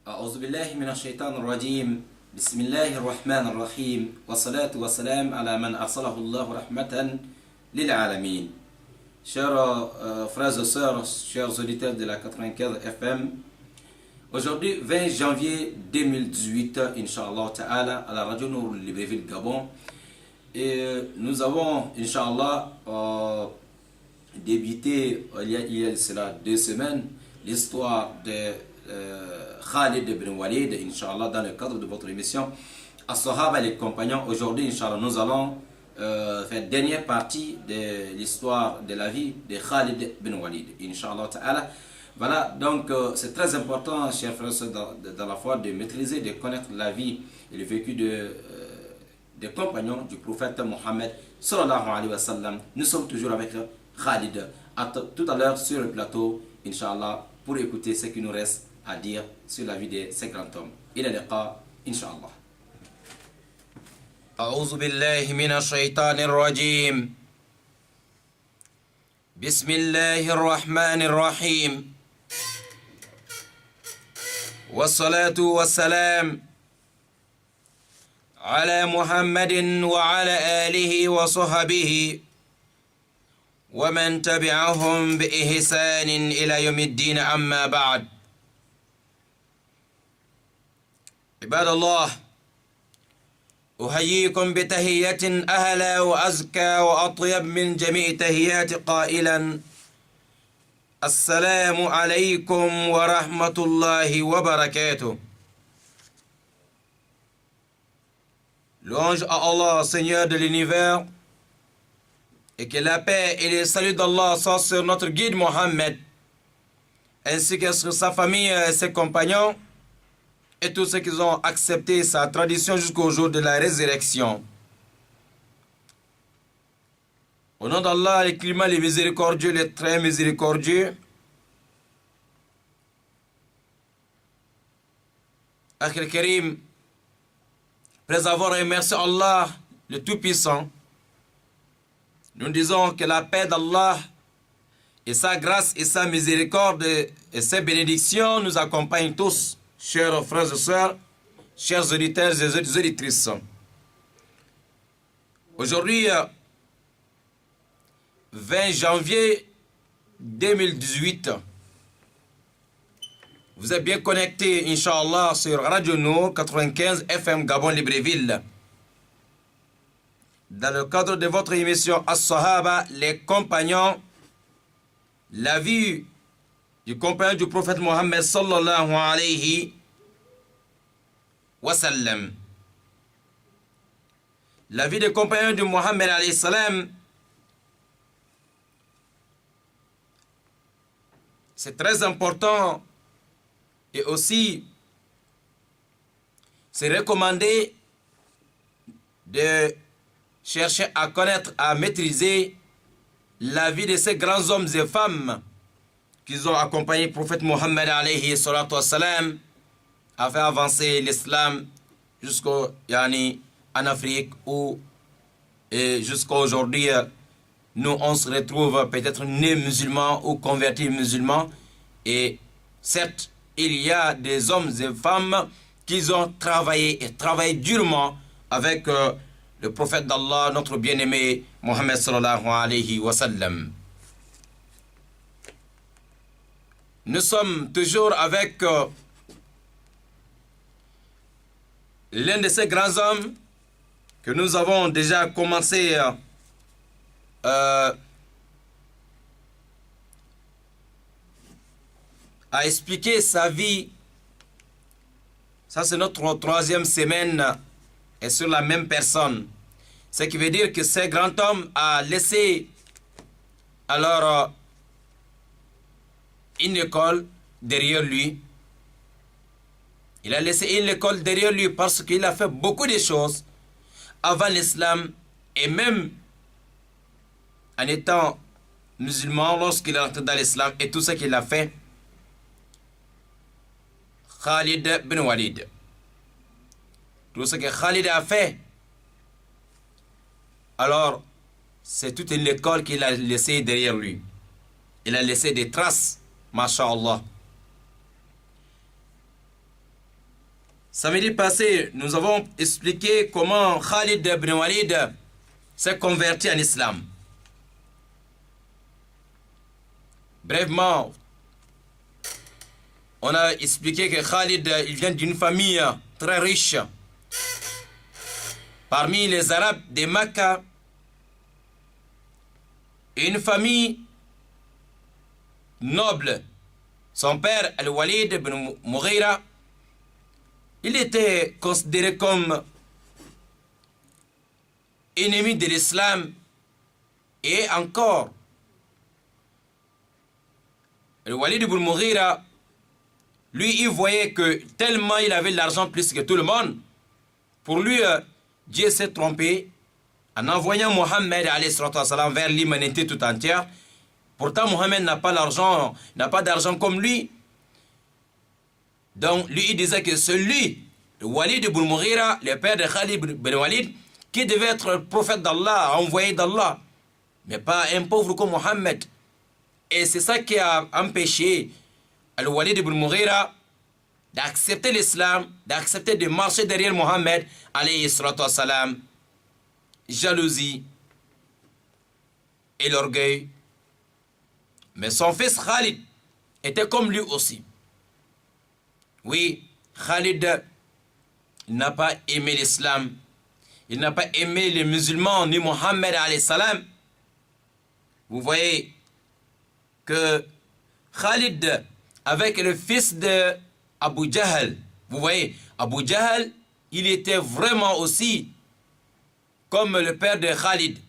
أعوذ بالله من الشيطان الرجيم بسم الله الرحمن الرحيم والصلاة والسلام على من أرسله الله رحمة للعالمين. Chers frères et sœurs, chers auditeurs de la 95 FM, aujourd'hui 20 janvier 2018, Inch'Allah Ta'ala, à la radio Nour Libreville Gabon, et nous avons Inch'Allah débuté il y a cela 2 semaines l'histoire de Khalid ibn Walid, Inch'Allah, dans le cadre de votre émission As-Sahaba les compagnons. Aujourd'hui, Inch'Allah, nous allons faire dernière partie de l'histoire de la vie de Khalid ibn Walid, Inch'Allah Ta'ala. Voilà, donc c'est très important, chers frères dans la foi, de maîtriser, de connaître la vie et le vécu des compagnons du prophète Mohammed sallallahu alayhi wa sallam. Nous sommes toujours avec Khalid, tout à l'heure sur le plateau, Inch'Allah, pour écouter ce qui nous reste à dire sur la vie de ces grands hommes. إلى اللقاء إن شاء الله. أعوذ بالله من الشيطان الرجيم. بسم الله الرحمن الرحيم. والصلاة والسلام على محمد وعلى آله وصحبه ومن تبعهم بإحسان إلى يوم الدين، أما بعد. عباد الله، أحييكم بتحية أهلا وأزكى وأطيب من جميع تحيات قائلا السلام عليكم ورحمة الله وبركاته. Louange à Allah, Seigneur de l'univers, et que la paix et le salut d'Allah soient sur notre guide Mohammed, ainsi que sur sa famille et ses compagnons, et tous ceux qui ont accepté sa tradition jusqu'au jour de la résurrection. Au nom d'Allah, le climat, le miséricordieux, le très miséricordieux, Akhil Karim, après avoir remercié Allah, le Tout-Puissant, nous disons que la paix d'Allah et sa grâce et sa miséricorde et ses bénédictions nous accompagnent tous, chers frères et sœurs, chers auditeurs et auditrices. Aujourd'hui, 20 janvier 2018, vous êtes bien connectés, Inch'Allah, sur Radio Nour 95 FM Gabon Libreville, dans le cadre de votre émission As-Sahaba, les compagnons, la vie du compagnon du prophète Mohammed sallallahu alayhi wa sallam. La vie des compagnons de Mohammed alayhi salam, c'est très important, et aussi c'est recommandé de chercher à connaître, à maîtriser la vie de ces grands hommes et femmes qui ont accompagné le prophète Mohammed alayhi salatu wassalam à faire avancer l'islam jusqu'en Afrique, où jusqu'à aujourd'hui nous on se retrouve peut-être nés musulmans ou convertis musulmans. Et certes, il y a des hommes et femmes qui ont travaillé et travaillé durement avec le prophète d'Allah, notre bien-aimé Mohammed sallallahu alayhi wa sallam. Nous sommes toujours avec l'un de ces grands hommes que nous avons déjà commencé à expliquer sa vie. Ça, c'est notre 3e semaine et sur la même personne. Ce qui veut dire que ce grand homme a laissé alors une école derrière lui. Il a laissé une école derrière lui parce qu'il a fait beaucoup de choses avant l'islam, et même en étant musulman lorsqu'il est entré dans l'islam, et tout ce qu'il a fait. Khalid ibn Walid. Tout ce que Khalid a fait, alors c'est toute une école qu'il a laissée derrière lui. Il a laissé des traces, masha'Allah. Samedi passé, nous avons expliqué comment Khalid ibn Walid s'est converti en islam. Brièvement, on a expliqué que Khalid, il vient d'une famille très riche. Parmi les Arabes de Makkah, une famille noble. Son père, Al-Walid ibn Mughira, il était considéré comme ennemi de l'islam. Et encore, Al-Walid ibn Mughira, lui, il voyait que tellement il avait de l'argent plus que tout le monde, pour lui, Dieu s'est trompé en envoyant Mohammed vers l'humanité tout entière. Pourtant, Mohammed n'a pas l'argent, n'a pas d'argent comme lui. Donc, lui, il disait que celui, le Walid ibn Mughira, le père de Khalid ibn Walid, qui devait être le prophète d'Allah, envoyé d'Allah, mais pas un pauvre comme Mohammed. Et c'est ça qui a empêché le Walid ibn Mughira d'accepter l'islam, d'accepter de marcher derrière Mohammed, alayhi salatu wassalam. Jalousie et l'orgueil. Mais son fils Khalid était comme lui aussi. Oui, Khalid n'a pas aimé l'islam. Il n'a pas aimé les musulmans ni Mohammed alayhi salam. Vous voyez que Khalid, avec le fils de Abu Jahl, vous voyez, Abu Jahl, il était vraiment aussi comme le père de Khalid.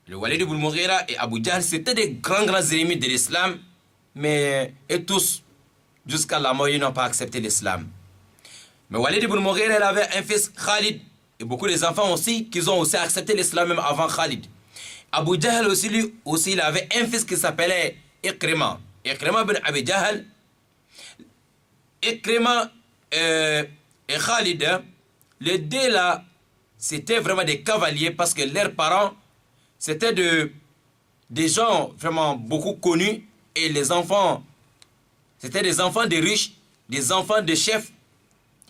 Le Walid ibn Mughira et Abu Jahl, c'était des grands ennemis de l'islam, mais et tous, jusqu'à la mort, ils n'ont pas accepté l'islam. Mais Walid ibn Mughira, il avait un fils Khalid, et beaucoup des enfants aussi, qui ont aussi accepté l'islam même avant Khalid. Abu Jahl aussi, lui aussi, il avait un fils qui s'appelait Ikrima. Ikrima ibn Abi Jahl. Ikrima et Khalid, les deux là, c'était vraiment des cavaliers parce que leurs parents, c'était des gens vraiment beaucoup connus et les enfants, c'était des enfants de riches, des enfants de chefs.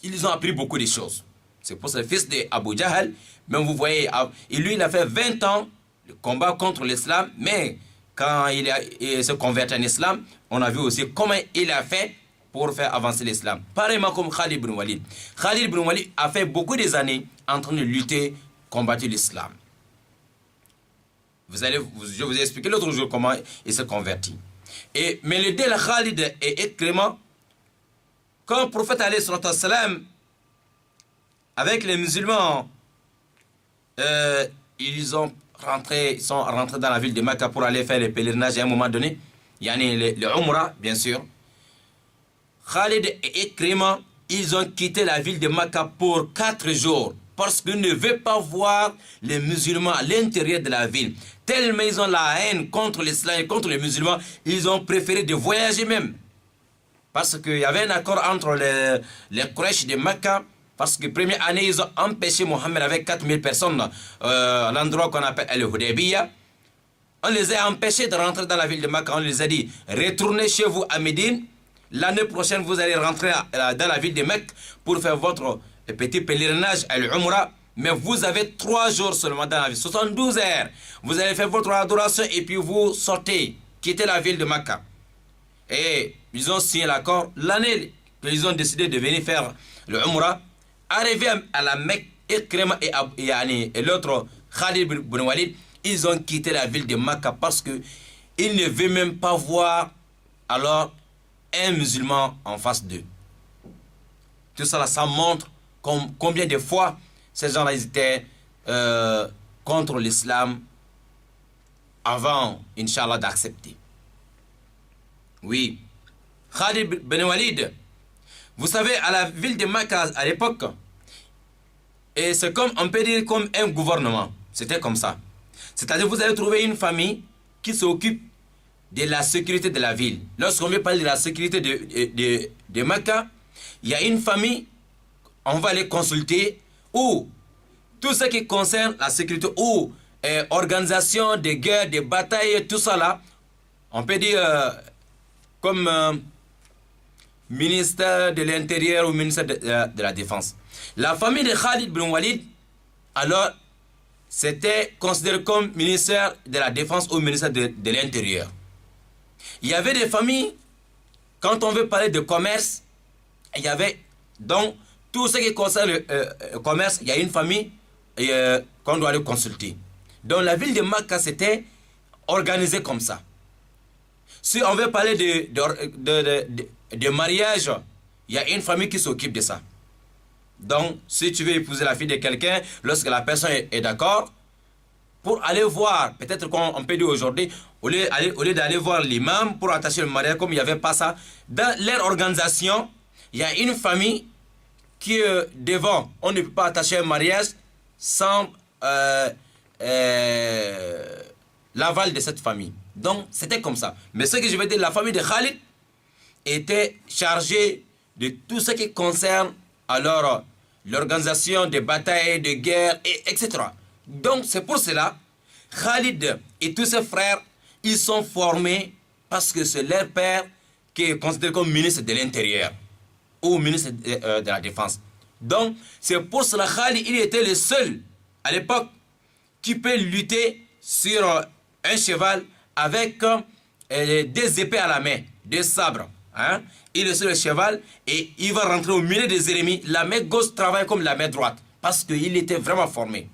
Ils ont appris beaucoup de choses. C'est pour ce fils d'Abu Jahl, même vous voyez, et lui il a fait 20 ans de combat contre l'islam, mais quand il se convertit en islam, on a vu aussi comment il a fait pour faire avancer l'islam. Pareillement comme Khalid ibn Walid. Khalid ibn Walid a fait beaucoup des années en train de lutter, combattre l'islam. Je vous ai expliqué l'autre jour comment il s'est converti. Mais les deux, Khalid et Ikrima, quand le prophète alayhi salam, avec les musulmans, ils sont rentrés dans la ville de Mecca pour aller faire le pèlerinage à un moment donné. Il y a le Umrah, bien sûr. Khalid et Ikrima, ils ont quitté la ville de Mecca pour 4 jours parce qu'ils ne veulent pas voir les musulmans à l'intérieur de la ville. Tellement ils ont la haine contre l'islam et contre les musulmans, ils ont préféré de voyager même. Parce qu'il y avait un accord entre les Quraysh de Mecca, parce que la première année, ils ont empêché Mohammed avec 4000 personnes à l'endroit qu'on appelle Al-Hudaybiyah. On les a empêchés de rentrer dans la ville de Mecca. On les a dit, retournez chez vous à Médine. L'année prochaine, vous allez rentrer dans la ville de Mecque pour faire votre petit pèlerinage à l'Umrah. Mais vous avez 3 jours seulement dans la ville, 72 heures. Vous allez faire votre adoration et puis vous sortez, quittez la ville de Mecca. Et ils ont signé l'accord. L'année qu'ils ont décidé de venir faire l'Umrah, arrivé à la Mecque, Ikrima et l'autre Khalid ibn Walid, ils ont quitté la ville de Mecca parce qu'ils ne veulent même pas voir alors un musulman en face d'eux. Tout ça, ça montre combien de fois ces gens-là étaient contre l'islam avant, Inch'Allah, d'accepter. Oui. Khalid ibn Walid, vous savez, à la ville de Mecca, à l'époque, et c'est comme, on peut dire, comme un gouvernement. C'était comme ça. C'est-à-dire, vous allez trouver une famille qui s'occupe de la sécurité de la ville. Lorsqu'on veut parler de la sécurité de Mecca, il y a une famille, on va les consulter, ou tout ce qui concerne la sécurité, ou organisation de guerres, de batailles, tout ça là, on peut dire comme ministère de l'Intérieur ou ministère de la Défense. La famille de Khalid bin Walid, alors, c'était considéré comme ministère de la Défense ou ministère de l'Intérieur. Il y avait des familles, quand on veut parler de commerce, il y avait donc tout ce qui concerne le commerce, il y a une famille qu'on doit aller consulter. Donc la ville de Makka, c'était organisé comme ça. Si on veut parler de mariage, il y a une famille qui s'occupe de ça. Donc, si tu veux épouser la fille de quelqu'un, lorsque la personne est d'accord, pour aller voir, peut-être qu'on peut dire aujourd'hui, au lieu d'aller voir l'imam pour attacher le mariage, comme il n'y avait pas ça, dans leur organisation, il y a une famille qui est devant. On ne peut pas attacher un mariage sans l'aval de cette famille. Donc, c'était comme ça. Mais ce que je veux dire, la famille de Khalid était chargée de tout ce qui concerne alors l'organisation des batailles, de guerres, etc. Donc, c'est pour cela, Khalid et tous ses frères, ils sont formés parce que c'est leur père qui est considéré comme ministre de l'Intérieur ou ministre de la Défense. Donc, c'est pour cela que Khalid, il était le seul à l'époque qui peut lutter sur un cheval avec des épées à la main, des sabres. Hein? Il est sur le cheval et il va rentrer au milieu des ennemis. La main gauche travaille comme la main droite parce qu'il était vraiment formé.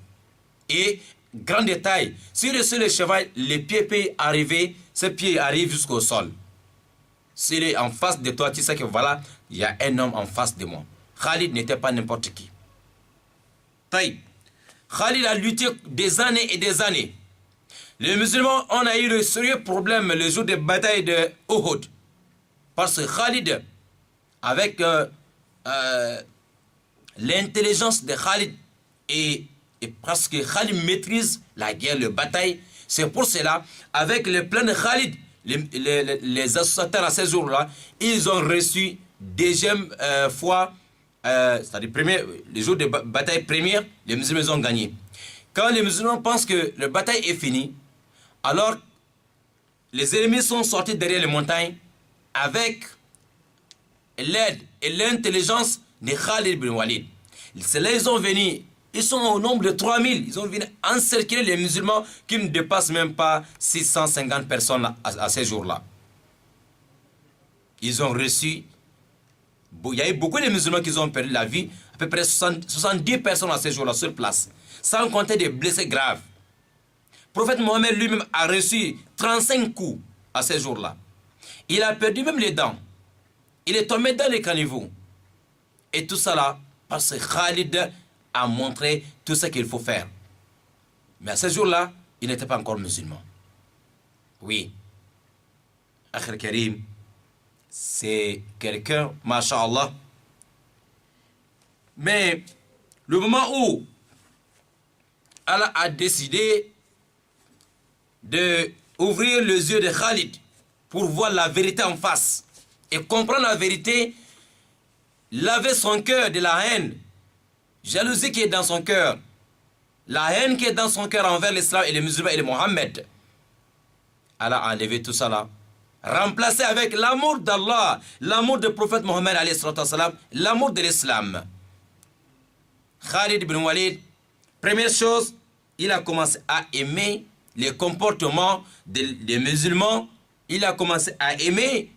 Et, grand détail, s'il est sur le cheval, les pieds peuvent arriver, ses pieds arrivent jusqu'au sol. S'il est en face de toi, tu sais que voilà, il y a un homme en face de moi. Khalid n'était pas n'importe qui. Taïb. Khalid a lutté des années et des années. Les musulmans, on a eu de sérieux problèmes le jour des batailles de Uhud. Parce que Khalid, avec l'intelligence de Khalid, et parce que Khalid maîtrise la guerre, la bataille, c'est pour cela, avec le plan de Khalid, les associateurs à ces jours-là, ils ont reçu deuxième fois, c'est-à-dire les jours de bataille première, les musulmans ont gagné. Quand les musulmans pensent que la bataille est finie, alors les ennemis sont sortis derrière les montagnes avec l'aide et l'intelligence de Khalid bin Walid. C'est là ils sont venus, ils sont au nombre de 3000, ils ont venu encercler les musulmans qui ne dépassent même pas 650 personnes à ces jours-là. Ils ont reçu, il y a eu beaucoup de musulmans qui ont perdu la vie, à peu près 70 personnes à ces jours-là sur place, sans compter des blessés graves. Le prophète Mohammed lui-même a reçu 35 coups à ces jours-là. Il a perdu même les dents. Il est tombé dans les caniveaux. Et tout ça là, parce que Khalid a montré tout ce qu'il faut faire. Mais à ce jour-là, il n'était pas encore musulman. Oui. Akhir Karim, c'est quelqu'un, masha'Allah. Mais le moment où Allah a décidé d'ouvrir les yeux de Khalid pour voir la vérité en face et comprendre la vérité, laver son cœur de la haine, jalousie qui est dans son cœur, la haine qui est dans son cœur envers l'islam et les musulmans et les Mohammed. Allah a enlevé tout ça là, remplacé avec l'amour d'Allah, l'amour du prophète Mohammed, l'amour de l'islam. Khalid bin Walid, première chose, il a commencé à aimer les comportements des musulmans. Il a commencé à aimer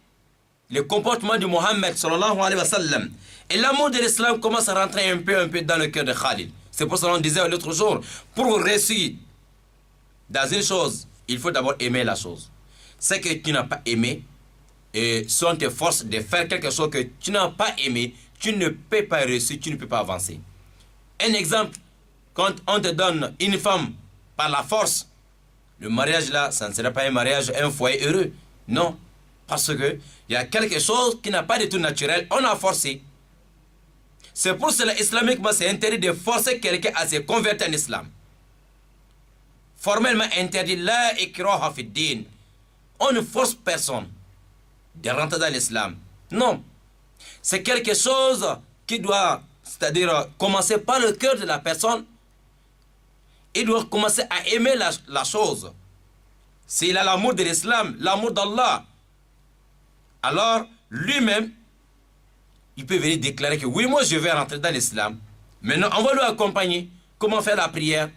le comportement de Mohammed sallallahu alayhi wa sallam. Et l'amour de l'islam commence à rentrer un peu dans le cœur de Khalid. C'est pour ça qu'on disait l'autre jour, pour réussir dans une chose, il faut d'abord aimer la chose. Ce que tu n'as pas aimé, et si on te force de faire quelque chose que tu n'as pas aimé, tu ne peux pas réussir, tu ne peux pas avancer. Un exemple, quand on te donne une femme par la force, le mariage là, ça ne sera pas un mariage, un foyer heureux. Non, parce que il y a quelque chose qui n'a pas de tout naturel, on a forcé. C'est pour cela, islamiquement, c'est interdit de forcer quelqu'un à se convertir en islam. Formellement interdit, la ikraha fi din. On ne force personne de rentrer dans l'islam. Non, c'est quelque chose qui doit, c'est-à-dire commencer par le cœur de la personne. Il doit commencer à aimer la chose. S'il a l'amour de l'islam, l'amour d'Allah, alors lui-même, il peut venir déclarer que oui, moi je vais rentrer dans l'islam. Maintenant, on va lui accompagner. Comment faire la prière,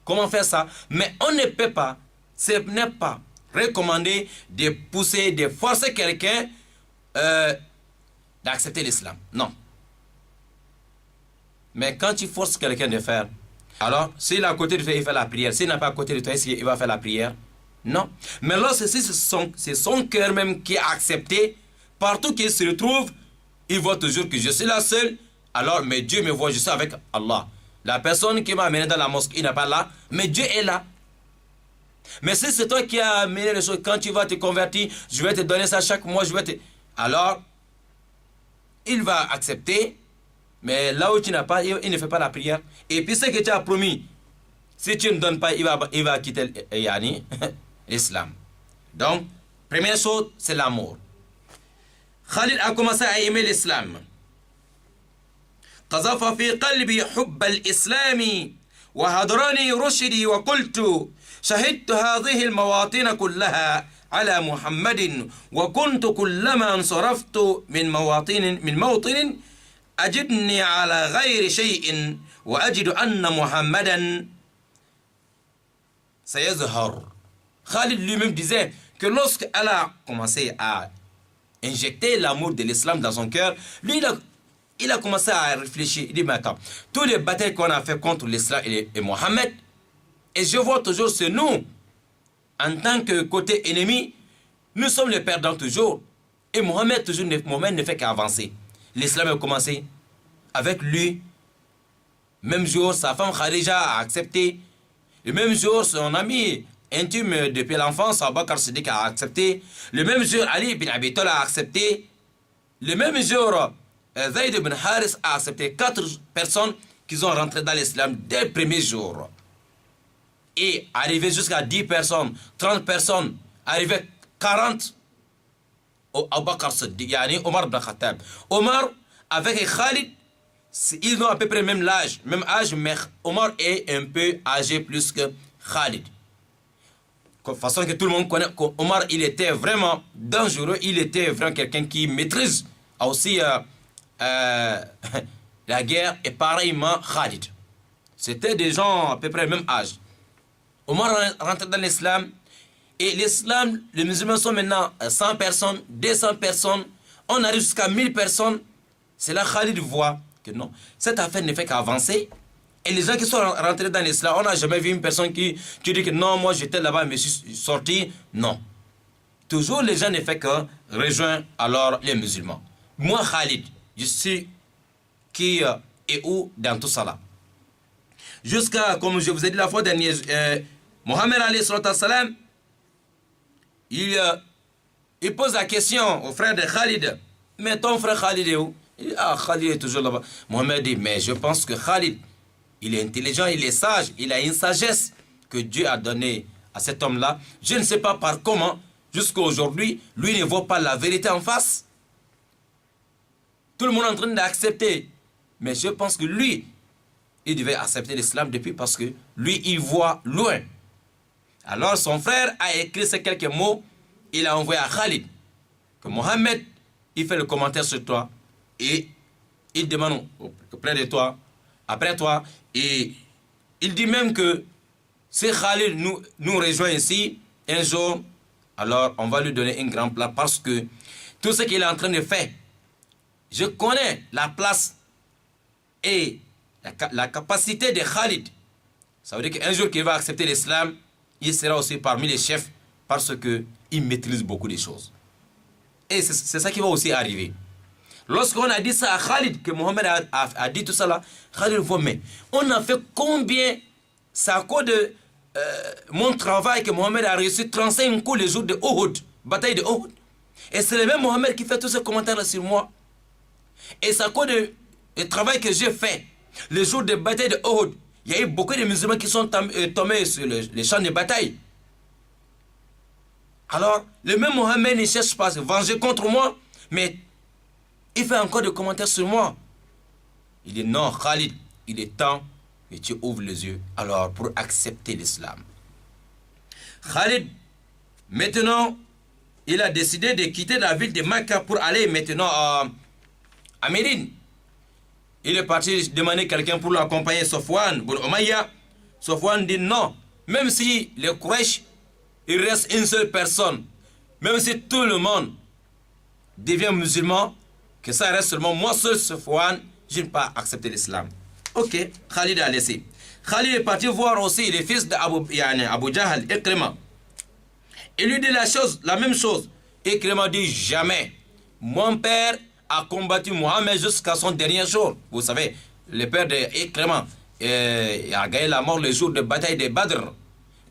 comment faire ça. Mais on ne peut pas, ce n'est pas recommandé de pousser, de forcer quelqu'un d'accepter l'islam. Non. Mais quand tu forces quelqu'un de faire, alors, s'il est à côté de toi, il fait la prière. S'il n'est pas à côté de toi, est-ce qu'il va faire la prière? Non. Mais lorsque c'est son cœur même qui a accepté, partout qu'il se retrouve, il voit toujours que je suis la seule. Alors, mais Dieu me voit, je suis avec Allah. La personne qui m'a amené dans la mosquée, il n'est pas là, mais Dieu est là. Mais si c'est toi qui as amené les choses, quand tu vas te convertir, je vais te donner ça chaque mois, je vais te... Alors, il va accepter, mais là où tu n'as pas, il ne fait pas la prière. Et puis ce que tu as promis, si tu ne donnes pas, il va quitter l'islam. Donc, première chose, c'est l'amour. Khalid a commencé à aimer l'islam. قذف في قلبي حب الإسلام وهدرني رشدي وقلت شهدت هذه المواطن كلها على محمد وكنت كلما انصرفت من موطن أجدني على غير شيء وأجد أن محمدا سيظهر. Khalid lui-même disait que lorsqu'elle a commencé à injecter l'amour de l'islam dans son cœur, lui il a commencé à réfléchir. Il dit, mais attends, tous les batailles qu'on a fait contre l'islam et Mohammed, et je vois toujours c'est nous, en tant que côté ennemi, nous sommes les perdants toujours. Et Mohammed ne fait qu'avancer. L'islam a commencé avec lui. Même jour, sa femme Khadija a accepté. Le même jour, son ami intime depuis l'enfance, Abu Bakr Siddiq a accepté. Le même jour, Ali ibn Abi Talib a accepté. Le même jour, Zayd ibn Haris a accepté 4 personnes qui sont rentrées dans l'islam dès le premier jour. Et arrivé jusqu'à 10 personnes, 30 personnes, arrivé 40, Abu Bakr Siddiq, Omar ibn Khattab. Omar, avec Khalid, ils ont à peu près même âge, mais Omar est un peu âgé plus que Khalid. De façon que tout le monde connaît qu'Omar, il était vraiment dangereux, il était vraiment quelqu'un qui maîtrise aussi la guerre, et pareillement Khalid. C'était des gens à peu près même âge. Omar rentre dans l'islam, et l'islam, les musulmans sont maintenant 100 personnes, 200 personnes, on arrive jusqu'à 1000 personnes. C'est là Khalid voit que non, cette affaire ne fait qu'avancer. Et les gens qui sont rentrés dans l'islam, on n'a jamais vu une personne qui dit que non, moi j'étais là-bas, mais je suis sorti. Non. Toujours les gens ne font que rejoindre alors les musulmans. Moi, Khalid, je suis qui est où dans tout ça là. Jusqu'à, comme je vous ai dit la fois dernière, Mohammed alayhi salam, il pose la question au frère de Khalid, mais ton frère Khalid est où? Il dit, ah, Khalid est toujours là-bas. Mohammed dit, mais je pense que Khalid, il est intelligent, il est sage, il a une sagesse que Dieu a donnée à cet homme-là. Je ne sais pas par comment, jusqu'à aujourd'hui, lui ne voit pas la vérité en face. Tout le monde est en train d'accepter. Mais je pense que lui, il devait accepter l'islam depuis parce que lui, il voit loin. Alors son frère a écrit ces quelques mots, il a envoyé à Khalid, que Mohammed, il fait le commentaire sur toi, et il demande auprès de toi, après toi, et il dit même que si Khalid nous rejoint ici, un jour, alors on va lui donner une grande place parce que tout ce qu'il est en train de faire, je connais la place et la capacité de Khalid. Ça veut dire qu'un jour qu'il va accepter l'islam, il sera aussi parmi les chefs parce qu'il maîtrise beaucoup de choses. Et c'est ça qui va aussi arriver. Lorsqu'on a dit ça à Khalid, que Mohammed a dit tout ça là, Khalid voit, mais on a fait combien? C'est à cause de mon travail que Mohammed a réussi 35 coups le jour de Uhud, bataille de Uhud. Et c'est le même Mohammed qui fait tous ces commentaires là sur moi. Et c'est à cause du travail que j'ai fait le jour de bataille de Uhud. Il y a eu beaucoup de musulmans qui sont tombés sur les champs de bataille. Alors, le même Mohammed ne cherche pas à se venger contre moi, mais il fait encore des commentaires sur moi. Il dit non, Khalid, il est temps que tu ouvres les yeux alors pour accepter l'islam. Khalid, maintenant, il a décidé de quitter la ville de Mecca pour aller maintenant à Médine. Il est parti demander quelqu'un pour l'accompagner, Safwan bin Umayya. Safwan dit non, même si les Quraysh, il reste une seule personne, même si tout le monde devient musulman, que ça reste seulement moi seul, Safwan, je ne peux pas accepter l'islam. Ok, Khalid a laissé. Khalid est parti voir aussi les fils d'Abu Jahl, Ikrima. Il lui dit la même chose. Ikrima dit jamais. Mon père a combattu Mohammed jusqu'à son dernier jour. Vous savez, le père d'Ikrima a gagné la mort le jour de bataille de Badr.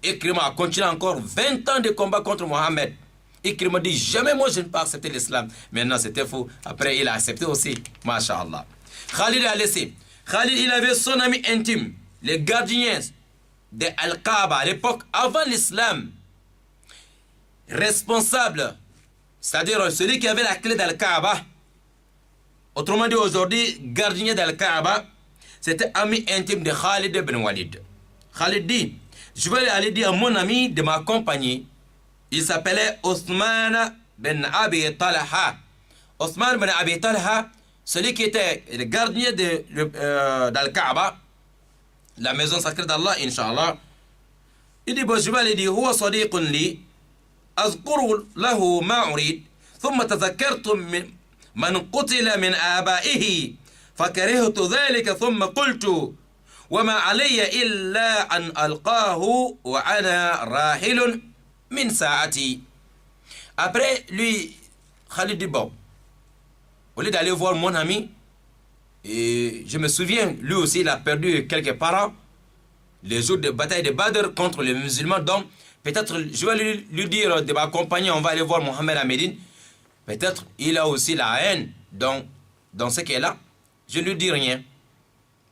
Ikrima a continué encore 20 ans de combat contre Mohammed. Ikrima dit jamais moi je ne peux pas accepter l'islam. Maintenant c'était faux. Après il a accepté aussi. Masha'Allah. Khalid a laissé. Khalid il avait son ami intime, les gardiens de Al-Kaaba à l'époque avant l'islam. Responsable, c'est-à-dire celui qui avait la clé d'Al-Kaaba. Autrement dit aujourd'hui, gardien d'Al-Kaaba, c'était ami intime de Khalid ibn Walid. Khalid dit, je vais aller dire à mon ami de m'accompagner. Il s'appelait Othman bin Abi Talha. Othman bin Abi Talha, celui qui était le gardien d'Al-Kaaba, la maison sacrée d'Allah, Inch'Allah. Il dit, bon, je vais aller dire, Huwa sadiqun li, azkuru lahu ma urid, thumma tazakkartum من قتل من آبائه فكرهت ذلك ثم قلت وما علي إلا أن ألقاه وأنا راحل من ساعتي. Après lui, Khalid dit bon, au lieu d'aller voir mon ami, et je me souviens, lui aussi il a perdu quelques parents les jours de bataille de Badr contre les musulmans, donc peut-être je vais lui dire de m'accompagner, on va aller voir Mohammed à Médine. Peut-être il a aussi la haine dans ce qu'elle a. Je ne lui dis rien.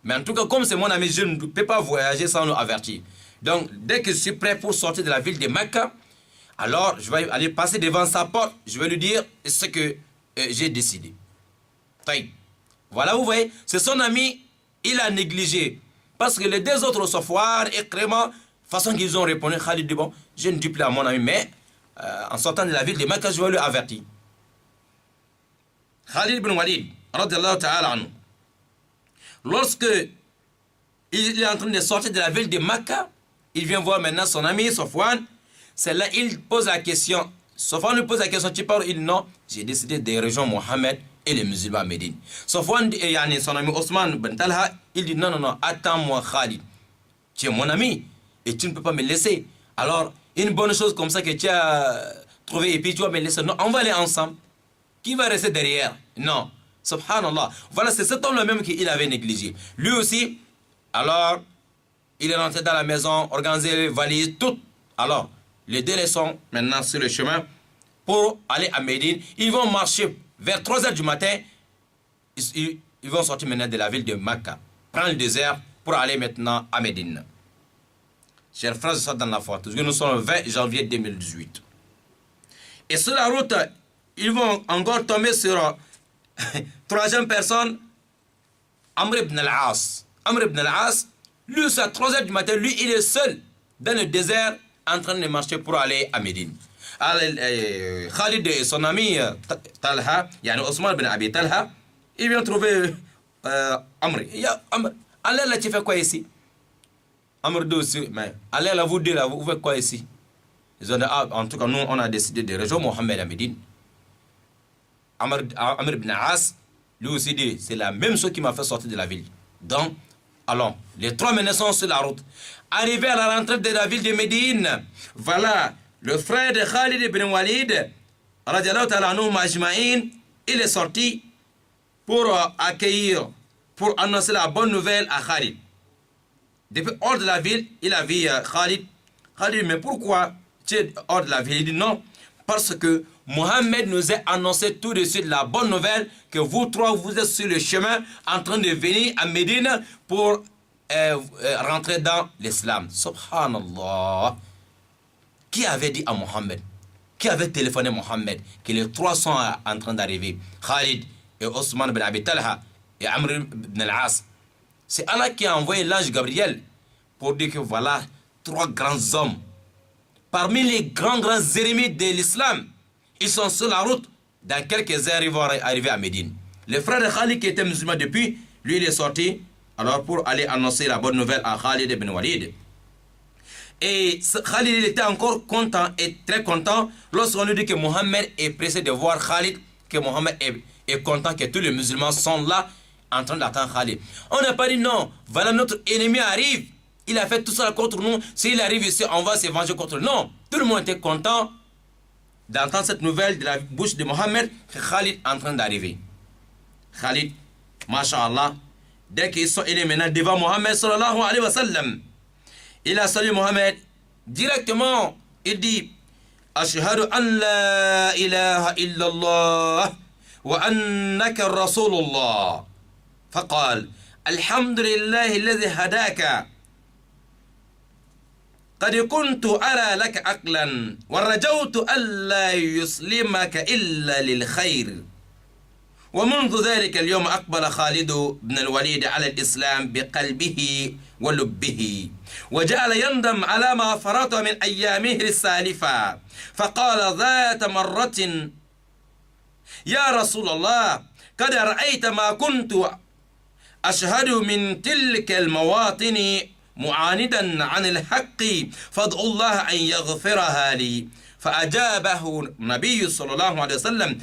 Mais en tout cas, comme c'est mon ami, je ne peux pas voyager sans nous avertir. Donc, dès que je suis prêt pour sortir de la ville de Mecca, alors je vais aller passer devant sa porte. Je vais lui dire ce que j'ai décidé. Voilà, vous voyez, c'est son ami, il a négligé. Parce que les deux autres, Safwan et Ikrima, façon qu'ils ont répondu, Khalid dit bon, je ne dis plus à mon ami, mais en sortant de la ville de Mecca, je vais lui avertir. Khalid ibn Walid, radiallahu ta'ala anhu, lorsque il est en train de sortir de la ville de Makkah, il vient voir maintenant son ami Safwan. C'est là il pose la question. Safwan lui pose la question, tu parles? Il dit non, j'ai décidé de rejoindre Mohammed et les musulmans à Médine. Safwan, son ami Othman bin Talha, il dit non, attends-moi Khalid. Tu es mon ami et tu ne peux pas me laisser. Alors, une bonne chose comme ça que tu as trouvé et puis tu vas me laisser. Non, on va aller ensemble. Qui va rester derrière? Non. Subhanallah. Voilà, c'est cet homme-là même qu'il avait négligé. Lui aussi, alors, il est rentré dans la maison, organisé les valises, tout. Alors, les deux sont maintenant sur le chemin pour aller à Médine. Ils vont marcher vers 3 h du matin. Ils vont sortir maintenant de la ville de Makkah, prendre le désert pour aller maintenant à Médine. Chers frères et sœurs dans la foi, nous sommes le 20 janvier 2018. Et sur la route, ils vont encore tomber sur troisième personne, Amr ibn al-As. Amr ibn al-As, lui, c'est à 3 h du matin, lui, il est seul dans le désert en train de marcher pour aller à Médine. Khalid et son ami Talha, Othman ibn Abi Talha, ils viennent trouver Amr. Amr, allez là, tu fais quoi ici? Amr dit aussi, mais allez là, vous deux là, vous faites quoi ici? Ils ont dit, en tout cas, nous, on a décidé de rejoindre Mohammed à Médine. Amr ibn As, lui aussi dit, c'est la même chose qui m'a fait sortir de la ville. Donc, allons, les 3 menaces sont sur la route. Arrivé à la rentrée de la ville de Médine, voilà, le frère de Khalid ibn Walid, radiallahu ta'ala anhu majma'in, il est sorti pour accueillir, pour annoncer la bonne nouvelle à Khalid. Depuis hors de la ville, il a vu Khalid. Khalid, mais pourquoi tu es hors de la ville? Il dit non, parce que Mohammed nous a annoncé tout de suite la bonne nouvelle que vous trois, vous êtes sur le chemin en train de venir à Médine pour rentrer dans l'islam. Subhanallah. Qui avait dit à Mohammed, qui avait téléphoné à Mohammed que les 3 sont en train d'arriver? Khalid et Othman bin Abi Talha et Amr ibn al-As. C'est Allah qui a envoyé l'ange Gabriel pour dire que voilà 3 grands hommes. Parmi les grands ennemis de l'islam, ils sont sur la route. Dans quelques heures, ils vont arriver à Médine. Le frère de Khalid qui était musulman depuis, lui il est sorti alors pour aller annoncer la bonne nouvelle à Khalid ibn Walid. Et Khalid il était encore content et très content lorsqu'on lui dit que Mohammed est pressé de voir Khalid, que Mohammed est content que tous les musulmans sont là en train d'attendre Khalid. On n'a pas dit non, voilà notre ennemi arrive, il a fait tout ça contre nous, s'il arrive ici on va se venger contre nous. Non, tout le monde était content d'entendre cette nouvelle de la bouche de Mohammed que Khalid est en train d'arriver. Khalid, masha'Allah, dès qu'ils sont maintenant devant Mohammed sallallahu alayhi wa sallam, il a salué Mohammed directement. Il dit Ashhadu an la ilaha illallah wa annaka rasulullah. فقال الحمد لله الذي هداك قد كنت أرى لك عقلا ورجوت ألا يسلمك إلا للخير. ومنذ ذلك اليوم أقبل خالد بن الوليد على الإسلام بقلبه ولبه وجعل يندم على ما فرط من أيامه السالفة فقال ذات مرة يا رسول الله قد رأيت ما كنت أشهد من تلك المواطن معاندا عن الحق فادعو الله أن يغفرها لي. فأجابه النبي صلى الله عليه وسلم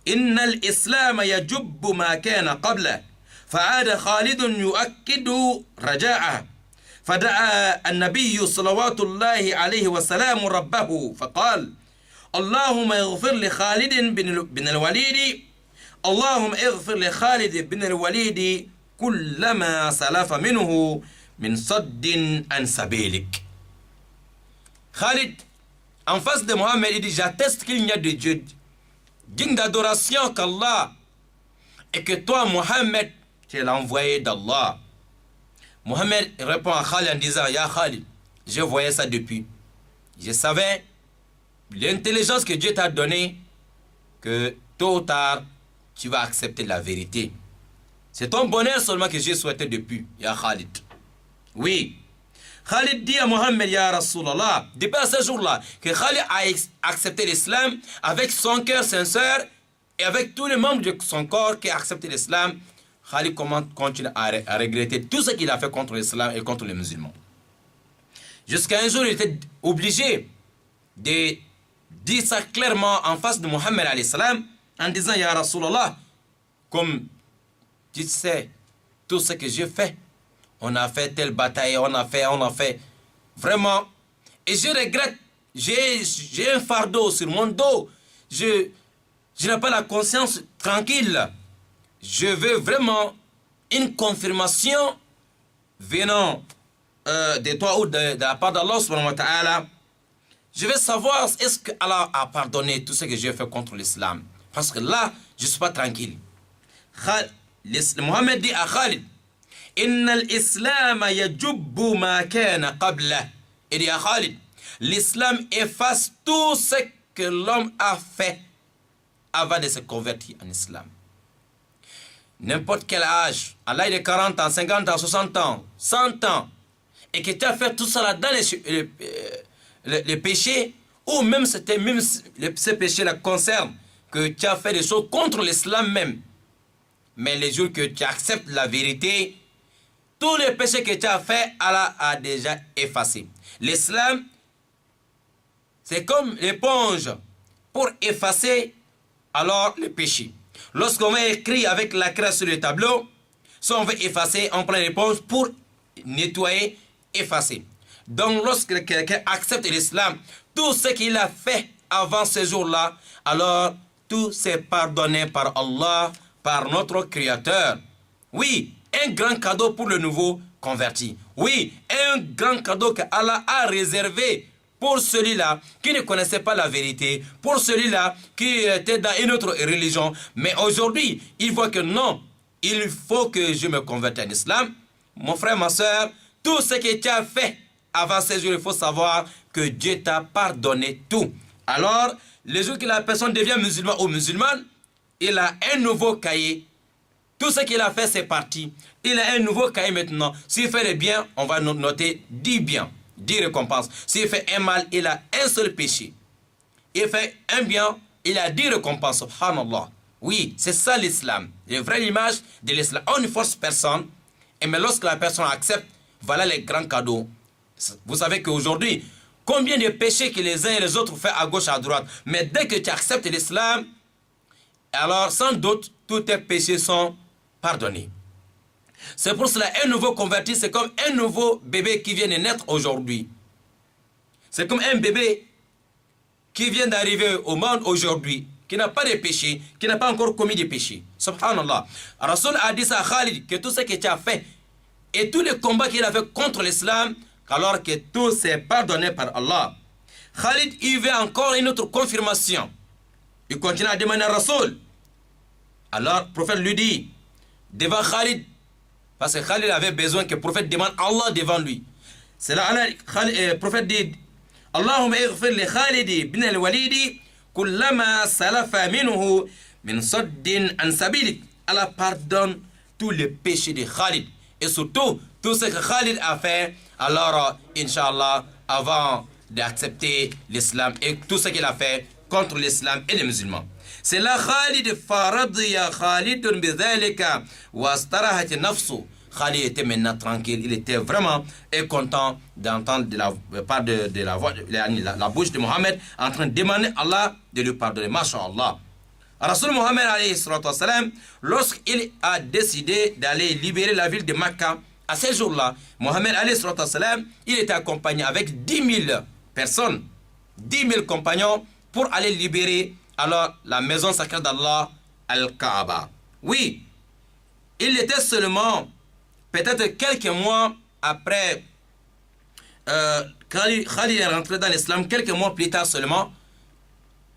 إن الإسلام يجب ما كان قبله. فعاد خالد يؤكد رجاءه فدعا النبي صلوات الله عليه وسلم ربه فقال اللهم اغفر لخالد بن الوليد اللهم اغفر لخالد بن الوليد كل ما سلف منه من صد عن سبيلك. Khalid, en face de Mohammed, il dit j'atteste qu'il n'y a de Dieu digne d'adoration qu'Allah et que toi, Mohammed, tu es l'envoyé d'Allah. Mohammed répond à Khalid en disant Ya Khalid, je voyais ça depuis. Je savais l'intelligence que Dieu t'a donnée, que tôt ou tard, tu vas accepter la vérité. C'est ton bonheur seulement que j'ai souhaité depuis, Ya Khalid. Oui. Khalid dit à Mohammed, Ya Rasulallah, depuis à ce jour-là, que Khalid a accepté l'islam avec son cœur sincère et avec tous les membres de son corps qui a accepté l'islam. Khalid continue à regretter tout ce qu'il a fait contre l'islam et contre les musulmans. Jusqu'à un jour, il était obligé de dire ça clairement en face de Mohammed alayhi salam, en disant Ya Rasulallah, comme tu sais tout ce que j'ai fait, on a fait telle bataille, on a fait vraiment, et je regrette, j'ai un fardeau sur mon dos, je n'ai pas la conscience tranquille, je veux vraiment une confirmation venant de toi ou de la part d'Allah subhanahu wa ta'ala. Je veux savoir est-ce que Allah a pardonné tout ce que j'ai fait contre l'islam. Parce que là, je ne suis pas tranquille. Mohammed dit à Khalid, Inna l'islam yajubbu ma kana qabla. Il dit à Khalid, l'islam efface tout ce que l'homme a fait avant de se convertir en islam. N'importe quel âge, à l'âge de 40 ans, 50 ans, 60 ans, 100 ans, et que tu as fait tout ça là dans les péchés, ou même ces péchés-là concernent que tu as fait des choses contre l'islam même. Mais les jours que tu acceptes la vérité, tous les péchés que tu as fait, Allah a déjà effacé. L'islam, c'est comme l'éponge pour effacer alors les péchés. Lorsqu'on va écrire avec la craie sur le tableau, si on veut effacer, on prend l'éponge pour nettoyer, effacer. Donc lorsque quelqu'un accepte l'islam, tout ce qu'il a fait avant ce jour-là, alors tout c'est pardonné par Allah, par notre Créateur. Oui, un grand cadeau pour le nouveau converti. Oui, un grand cadeau que Allah a réservé pour celui-là qui ne connaissait pas la vérité, pour celui-là qui était dans une autre religion. Mais aujourd'hui, il voit que non, il faut que je me convertisse en islam. Mon frère, ma soeur, tout ce que tu as fait avant ces jours, il faut savoir que Dieu t'a pardonné tout. Alors, le jour que la personne devient musulman ou musulmane, il a un nouveau cahier. Tout ce qu'il a fait, c'est parti. Il a un nouveau cahier maintenant. S'il fait le bien, on va noter 10 biens, 10 récompenses. S'il fait un mal, il a un seul péché. Il fait un bien, il a 10 récompenses. Subhanallah. Oui, c'est ça l'islam. La vraie image de l'islam. On ne force personne, mais lorsque la personne accepte, voilà les grands cadeaux. Vous savez qu'aujourd'hui, combien de péchés que les uns et les autres font à gauche, à droite. Mais dès que tu acceptes l'islam, alors sans doute, tous tes péchés sont pardonnés. C'est pour cela un nouveau converti, c'est comme un nouveau bébé qui vient de naître aujourd'hui. C'est comme un bébé qui vient d'arriver au monde aujourd'hui, qui n'a pas de péché, qui n'a pas encore commis de péché. Subhanallah. Rasoul a dit ça à Khalid, que tout ce que tu as fait, et tous les combats qu'il a fait contre l'islam, alors que tout s'est pardonné par Allah. Khalid, il veut encore une autre confirmation. Il continue à demander à Rasoul. Alors, le prophète lui dit, devant Khalid, parce que Khalid avait besoin que le prophète demande Allah devant lui. C'est là, le prophète dit, Allahumma ighfir li Khalid ibn al-Walid kullama salafa minhu min saddin an sabilik. Allah pardonne tous les péchés de Khalid. Et surtout, tout ce que Khalid a fait, alors, Inch'Allah, avant d'accepter l'islam et tout ce qu'il a fait contre l'islam et les musulmans. C'est là Khalid faradiya Khalidun bidhalika wa astarahat nafsu. Khalid était maintenant tranquille, il était vraiment content d'entendre de la part de la bouche de Mohammed en train de demander à Allah de lui pardonner. Masha'Allah. Rasul Mohammed alayhi salatu wassalam, lorsqu'il a décidé d'aller libérer la ville de Makkah, à ces jours-là, Mohammed alayhi salatu wassalam, il était accompagné avec 10 000 personnes, 10 000 compagnons pour aller libérer alors la maison sacrée d'Allah, Al-Kaaba. Oui, il était seulement peut-être quelques mois après Khalid est rentré dans l'islam, quelques mois plus tard seulement,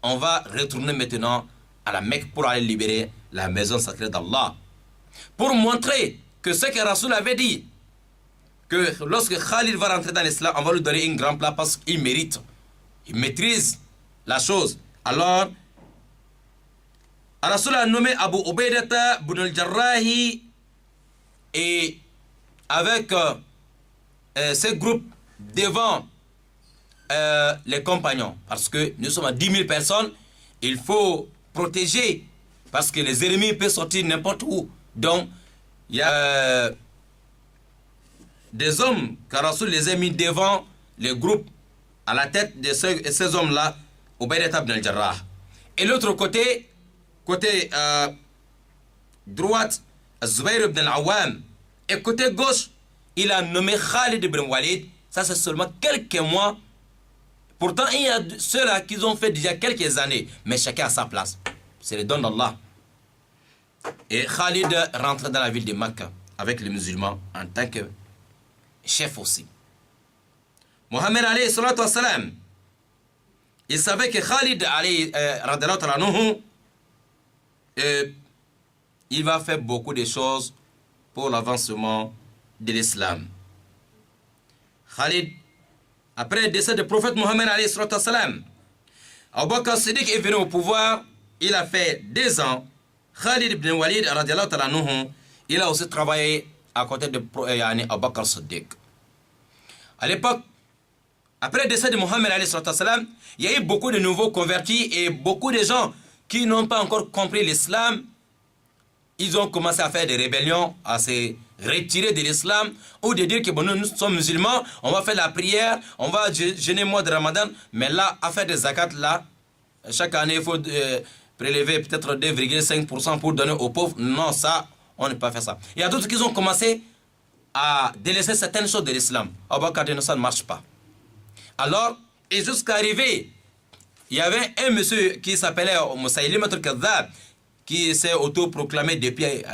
on va retourner maintenant à la Mecque pour aller libérer la maison sacrée d'Allah. Pour montrer que ce que Rasoul avait dit, que lorsque Khalid va rentrer dans l'islam, on va lui donner une grande place parce qu'il mérite, il maîtrise la chose. Alors, Rasoul a nommé Abu Ubaidata ibn al-Jarrahi et avec ce groupe devant les compagnons, parce que nous sommes à 10 000 personnes, il faut protéger, parce que les ennemis peuvent sortir n'importe où. Donc, il y a des hommes que Rasoul les a mis devant les groupes, à la tête de ces hommes-là, Ubaidata ibn al-Jarrah. Et l'autre côté droite, Zubayr ibn al-Awwam. Et côté gauche, il a nommé Khalid ibn Walid. Ça, c'est seulement quelques mois. Pourtant, il y a ceux-là qui ont fait déjà quelques années. Mais chacun a sa place. C'est le don d'Allah. Et Khalid rentre dans la ville de Makkah avec les musulmans en tant que chef aussi. Mohammed alayhi salatu wassalam, il savait que Khalid alayhi il va faire beaucoup de choses pour l'avancement de l'islam. Khalid, après le décès du prophète Mohammed alayhi salatu wassalam, Abu Bakr Siddiq est venu au pouvoir, il a fait 2 ans. Khalid ibn Walid il a aussi travaillé à côté de Abu Bakr Siddiq. À l'époque, après le décès de Mohammed alayhi salatu wassalam, il y a eu beaucoup de nouveaux convertis et beaucoup de gens qui n'ont pas encore compris l'islam. Ils ont commencé à faire des rébellions, à se retirer de l'islam, ou de dire que bon, nous sommes musulmans, on va faire la prière, on va jeûner le mois de Ramadan, mais là, à faire des zakats, là, chaque année, il faut prélever peut-être 2,5% pour donner aux pauvres. Non, ça, on ne peut pas faire ça. Il y a d'autres qui ont commencé à délaisser certaines choses de l'islam. Ça ne marche pas. Alors, et jusqu'à arriver, il y avait un monsieur qui s'appelait Musaylim al-Kadhab, qui s'est autoproclamé depuis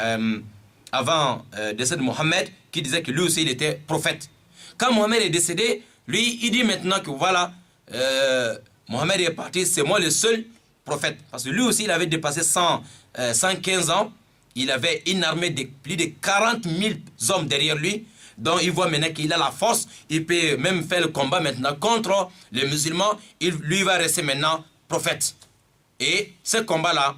avant le décès de Mohammed, qui disait que lui aussi il était prophète. Quand Mohammed est décédé, lui il dit maintenant que voilà, Mohammed est parti, c'est moi le seul prophète. Parce que lui aussi il avait dépassé 115 ans, il avait une armée de plus de 40 000 hommes derrière lui. Donc il voit maintenant qu'il a la force, il peut même faire le combat maintenant contre les musulmans, lui va rester maintenant prophète. Et ce combat-là,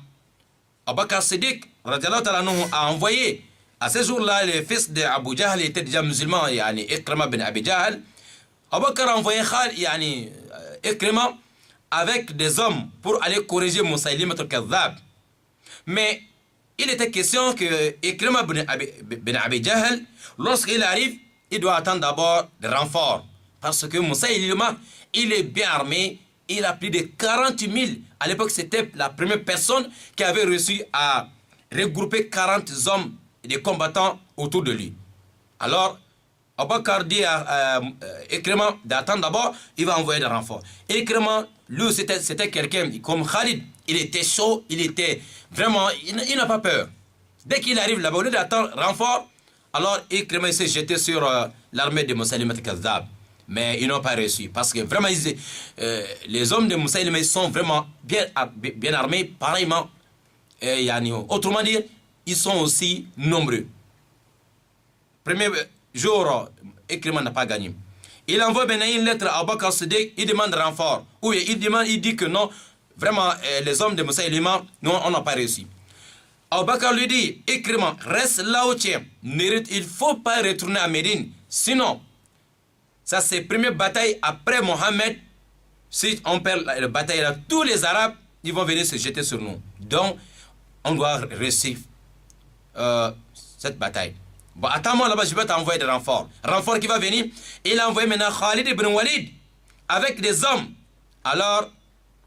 Abu Bakr Siddiq a envoyé à ce jour-là, le fils d'Abu Jahl était déjà musulman, Ikrima bin Abi Jahl. Abu Bakr a envoyé Ikrima avec des hommes pour aller corriger Musaylim al-Kadhab. Mais il était question que Ikrima ben Abi Jahl, lorsqu'il arrive, il doit attendre d'abord des renforts. Parce que Moussaïlima, il est bien armé, il a plus de 40 000. À l'époque, c'était la première personne qui avait réussi à regrouper 40 hommes et des combattants autour de lui. Alors, Abakar dit à Ikrima d'attendre d'abord, il va envoyer des renforts. Ikrima, lui, c'était quelqu'un comme Khalid. Il était chaud, il était vraiment, il n'a pas peur. Dès qu'il arrive là-bas, au lieu d'attendre renfort, alors Ikrima s'est jeté sur l'armée de Moussaïlima al-Kazzab. Mais ils n'ont pas réussi. Parce que vraiment, les hommes de Moussaïlima sont vraiment bien armés, pareillement. Autrement dit, ils sont aussi nombreux. Premier jour, Ikrima n'a pas gagné. Il envoie maintenant une lettre à Abu Bakr Siddiq, il demande renfort. Ou il dit que non, vraiment, les hommes de Moussaïlima, non, on n'a pas réussi. Abu Bakr lui dit, Ikrima, reste là où tu es. Il ne faut pas retourner à Médine. Sinon, ça c'est la première bataille après Mohammed. Si on perd la bataille là, tous les Arabes, ils vont venir se jeter sur nous. Donc, on doit réussir cette bataille. Bon, attends-moi là-bas, je vais t'envoyer des renforts. Renfort qui va venir. Il a envoyé maintenant Khalid ibn Walid avec des hommes. Alors,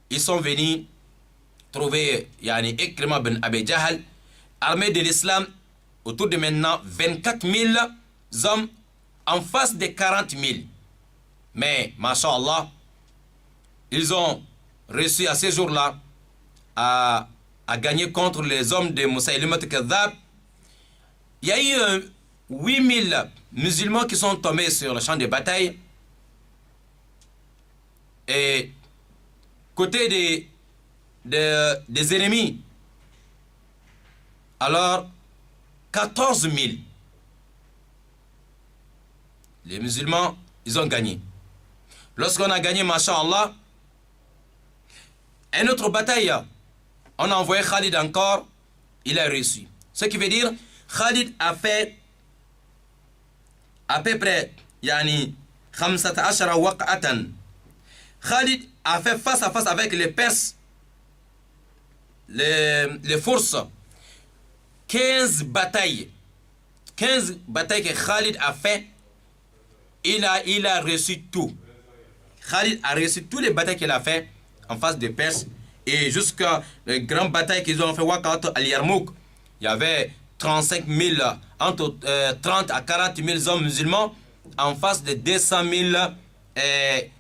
ils sont venus trouver Ikrima ben Abi Jahl, armée de l'islam, autour de maintenant 24 000 hommes en face des 40 000. Mais, masha'Allah, ils ont réussi à ces jours-là à gagner contre les hommes de Moussaïlima al-Kazzab. Il y a eu 8000 musulmans qui sont tombés sur le champ de bataille. Et côté des ennemis, alors 14 000. Les musulmans, ils ont gagné. Lorsqu'on a gagné, masha'Allah, une autre bataille, on a envoyé Khalid encore, il a réussi. Ce qui veut dire, Khalid a fait à peu près 15 waq'atan. Khalid a fait face à face avec les Perses, les forces, 15 batailles. 15 batailles que Khalid a fait, il a réussi tout. Khalid a réussi toutes les batailles qu'il a fait en face des Perses. Et jusqu'à les grandes batailles qu'ils ont fait Waqat al-Yarmouk, il y avait 35 000, entre 30 à 40 000 hommes musulmans en face de 200 000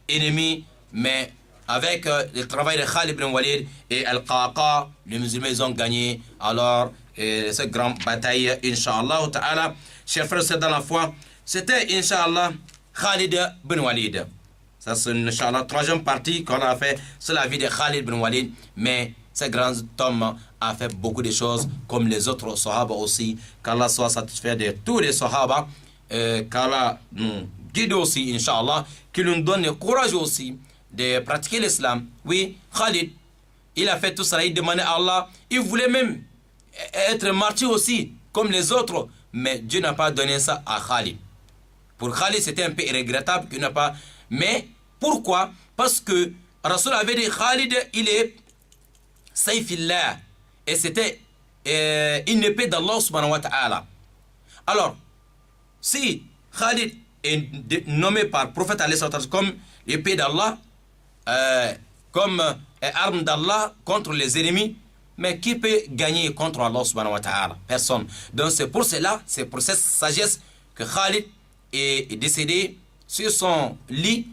ennemis. Mais avec le travail de Khalid ibn Walid et Al-Qaqa, les musulmans ils ont gagné. Alors, cette grande bataille, Inch'Allah ta'ala, chers frères, c'est dans la foi, c'était Inch'Allah Khalid ibn Walid. Ça, c'est Inch'Allah, troisième partie qu'on a fait sur la vie de Khalid ibn Walid. Mais ce grand homme a fait beaucoup de choses, comme les autres Sahaba aussi. Qu'Allah soit satisfait de tous les Sahaba. Qu'Allah nous guide aussi, Inch'Allah. Qu'il nous donne le courage aussi de pratiquer l'islam. Oui, Khalid, il a fait tout ça. Il demandait à Allah. Il voulait même être martyr aussi, comme les autres. Mais Dieu n'a pas donné ça à Khalid. Pour Khalid, c'était un peu regrettable qu'il n'a pas. Mais pourquoi? Parce que Rasoul avait dit Khalid, il est Saïfillah. Et c'était une épée d'Allah subhanahu wa ta'ala. Alors, si Khalid est nommé par prophète comme épée d'Allah, comme arme d'Allah contre les ennemis, mais qui peut gagner contre Allah subhanahu wa ta'ala? Personne. Donc c'est pour cela, c'est pour cette sagesse que Khalid est décédé sur son lit,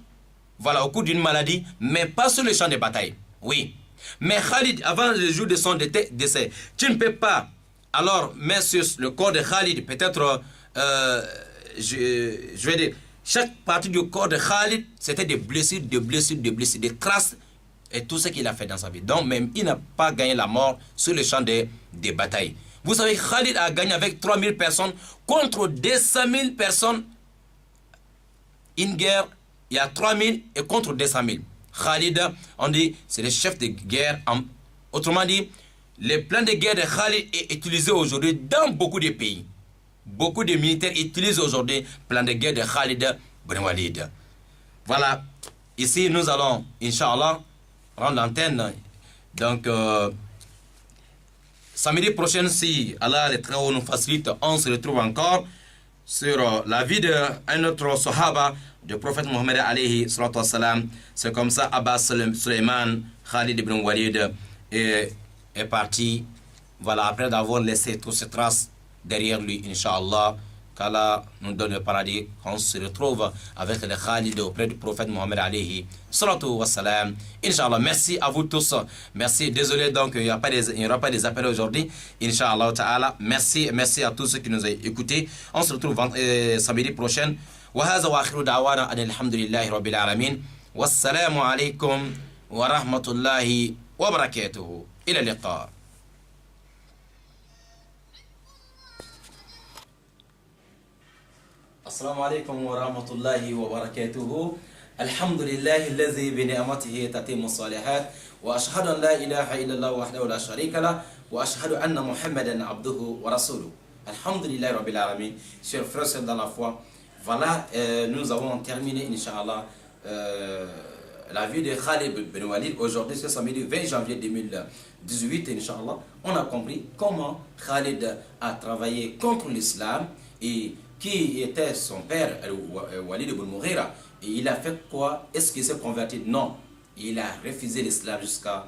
voilà, au cours d'une maladie, mais pas sur le champ de bataille. Oui. Mais Khalid, avant le jour de son décès, tu ne peux pas alors mettre sur le corps de Khalid, peut-être, je vais dire, chaque partie du corps de Khalid, c'était des blessures, des crasses, et tout ce qu'il a fait dans sa vie. Donc, même, il n'a pas gagné la mort sur le champ des batailles. Vous savez, Khalid a gagné avec 3000 personnes contre 200 000 personnes. Une guerre, il y a 3000 et contre 200 000. Khalid, on dit, c'est le chef de guerre. Autrement dit, le plan de guerre de Khalid est utilisé aujourd'hui dans beaucoup de pays. Beaucoup de militaires utilisent aujourd'hui le plan de guerre de Khalid ibn Walid. Voilà, ici nous allons, Inch'Allah, rendre l'antenne. Donc, samedi prochain, si Allah les travaux nous facilite, on se retrouve encore sur la vie d'un autre Sahaba, du prophète Mohammed alayhi salatu wassalam. C'est comme ça Abbas Suleiman Khalid ibn Walid est parti. Voilà, après d'avoir laissé toutes ces traces derrière lui, Inch'Allah, qu'Allah nous donne le paradis, qu'on se retrouve avec les Khalid auprès du prophète Mohammed alayhi salatu wassalam. Inch'Allah, merci à vous tous. Merci, désolé donc, il n'y aura pas des appels aujourd'hui. Inch'Allah ta'ala, merci à tous ceux qui nous ont écoutés. On se retrouve samedi prochain. وهذا وآخر دعوانا أن الحمد لله رب العالمين والسلام عليكم ورحمة الله وبركاته إلى اللقاء. السلام عليكم ورحمة الله وبركاته. الحمد لله الذي بنعمته تتم الصالحات وأشهد أن لا إله إلا الله وحده لا شريك له وأشهد أن محمدا عبده ورسوله. الحمد لله رب العالمين. Chers frères dans la foi, voilà, nous avons terminé, Inch'Allah, la vie de Khalid ibn Walid. Aujourd'hui, ce samedi 20 janvier 2018, Inch'Allah, on a compris comment Khalid a travaillé contre l'islam et qui était son père, Walid ibn Mughira. Et il a fait quoi? Est-ce qu'il s'est converti? Non. Il a refusé l'islam jusqu'à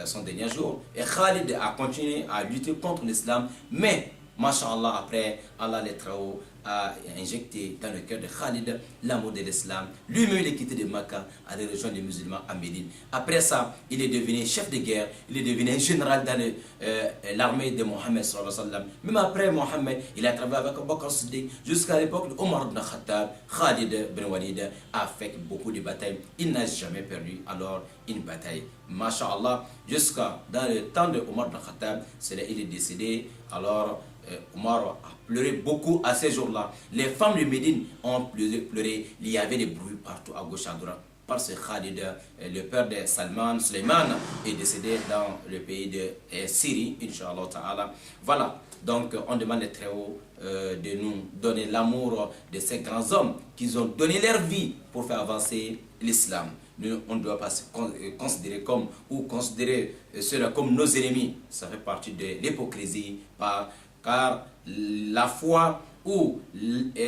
son dernier jour. Et Khalid a continué à lutter contre l'islam, mais, Masha'Allah, après Allah les travaux, a injecté dans le cœur de Khalid l'amour de l'islam. Lui-même, il est quitté de Makkah, à rejoindre les musulmans à Médine. Après ça, il est devenu chef de guerre, il est devenu général dans l'armée de Mohammed sallallahu alayhi wa sallam. Même après Mohammed, il a travaillé avec Abu Bakr Siddiq jusqu'à l'époque de Omar ibn Khattab. Khalid ibn Walid a fait beaucoup de batailles. Il n'a jamais perdu alors une bataille. Masha'Allah, jusqu'à dans le temps de Omar ibn Khattab, il est décédé. Alors, Omar a pleuré beaucoup à ces jours-là. Les femmes de Médine ont pleuré. Il y avait des bruits partout à gauche à droite. Parce que Khalid, le père de Salman, Suleiman, est décédé dans le pays de Syrie, Inch'Allah Ta'ala. Voilà, donc on demande les très hauts de nous donner l'amour de ces grands hommes qui ont donné leur vie pour faire avancer l'islam. Nous, on ne doit pas se considérer comme ou considérer ceux-là comme nos ennemis. Ça fait partie de l'hypocrisie, car la foi ou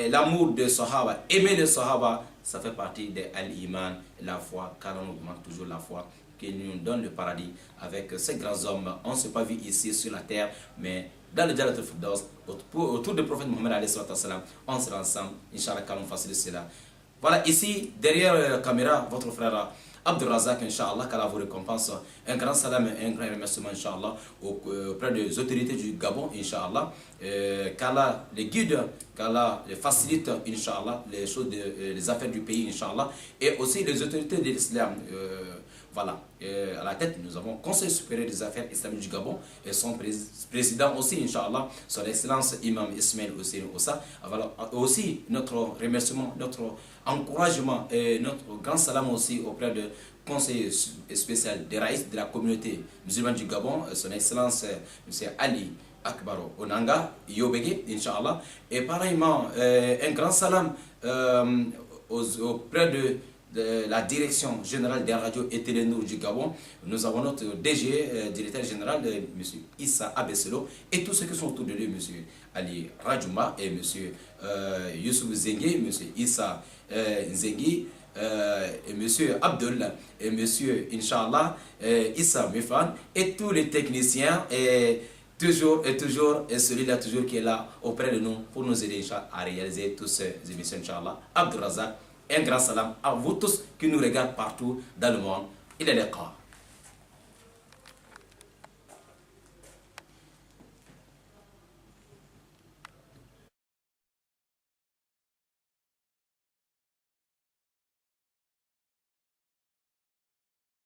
l'amour de Sahaba, aimer le Sahaba, ça fait partie de Al-Iman, la foi, car on augmente toujours la foi qui nous donne le paradis avec ces grands hommes. On ne s'est pas vu ici sur la terre, mais dans le Jannat al-Firdaus, autour du prophète Mohammed alayhi salam, on sera ensemble, Inch'Allah, quand on facilite cela. Voilà, ici, derrière la caméra, votre frère Abdul Razak, Inch'Allah, qu'Allah vous récompense. Un grand salam et un grand remerciement, Inch'Allah, auprès des autorités du Gabon, Inch'Allah. Qu'Allah les guide, qu'Allah les facilite, Inch'Allah, les choses, les affaires du pays, Inch'Allah. Et aussi les autorités de l'islam. Voilà, à la tête, nous avons Conseil supérieur des affaires islamiques du Gabon et son président aussi, Inch'Allah, son excellence Imam Ismail Hussein Oussa. Voilà, aussi notre remerciement, notre encouragement et notre grand salam aussi auprès du Conseil spécial des raïs de la communauté musulmane du Gabon, son excellence M. Ali Akbaro Onanga, Yobege, Inch'Allah. Et pareillement, un grand salam auprès de la direction générale des radios et télénours du Gabon. Nous avons notre DG, directeur général, M. Issa Abesselo, et tous ceux qui sont autour de lui, M. Ali Rajouma et M. Youssouf Zengi, M. Issa Zengi, et M. Abdul, et M. Inch'Allah, Issa Mifan, et tous les techniciens, et toujours, et celui-là toujours qui est là auprès de nous pour nous aider à réaliser toutes ces émissions, Inch'Allah. Abdul Razak. Un grand salam à vous tous qui nous regardent partout dans le monde. Il est le cas.